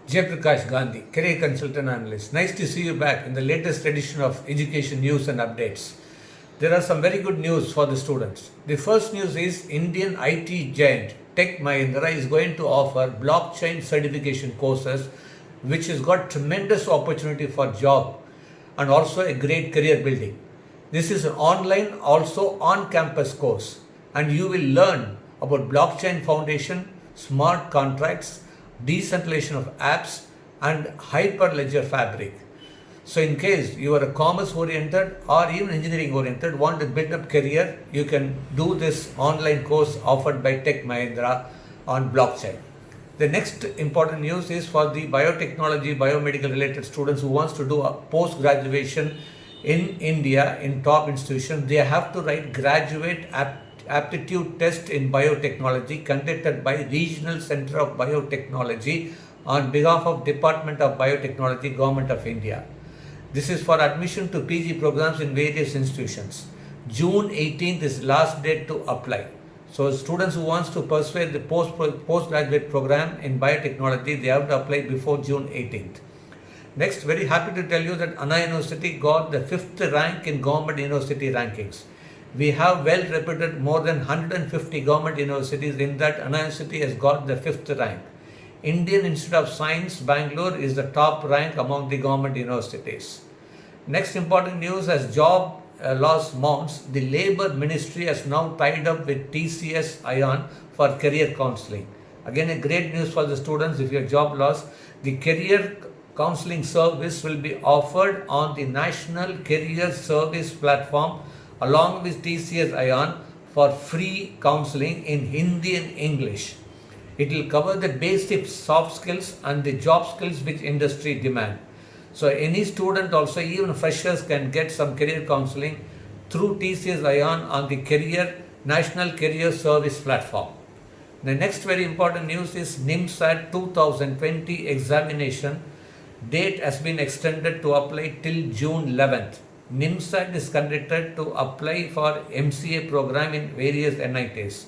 Jayaprakash Gandhi, career consultant analyst. Nice to see you back in the latest edition of Education News and Updates. There are some very good news for the students. The first news is Indian IT giant Tech Mahindra is going to offer blockchain certification courses, which has got tremendous opportunity for job and also a great career building. This is an online, also on-campus course, and you will learn about blockchain foundation, smart contracts, decentralization of apps, and hyperledger fabric. So in case you are a commerce oriented or even engineering oriented, want to build up career, you can do this online course offered by Tech Mahindra on blockchain. The next important news is for the biotechnology, biomedical related students who wants to do a post-graduation in India in top institutions. They have to write graduate aptitude test in biotechnology conducted by Regional Center of Biotechnology on behalf of Department of Biotechnology, Govt of India. This is for admission to PG programs in various institutions. June 18th is last date to apply. So students who wants to pursue the postgraduate program in biotechnology, they have to apply before June 18th. Next, very happy to tell you that Anna University got the 5th rank in government university rankings. We have well reputed more than 150 government universities. In that, Anna University has got the 5th rank. Indian Institute of Science, Bangalore is the top rank among the government universities. Next important news, as job loss mounts, the Labour Ministry has now tied up with TCS Ion for career counselling. Again, a great news for the students. If your job loss, the career counselling service will be offered on the National Career Service platform along with TCS Ion for free counselling in Hindi and English. It will cover the basic soft skills and the job skills which industry demand. So any student, also even freshers, can get some career counseling through TCS Ion on the National Career Service platform. The next very important news is NIMCET 2020 examination date has been extended to apply till June 11th. NIMCET is conducted to apply for MCA program in various NITs.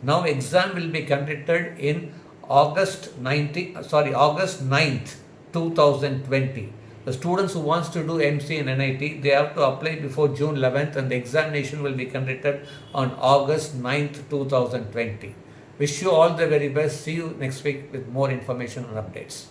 Now exam will be conducted in August 9th, 2020. The students who wants to do MC in NIT, they have to apply before June 11th, and the examination will be conducted on August 9th, 2020. Wish you all the very best. See you next week with more information and updates.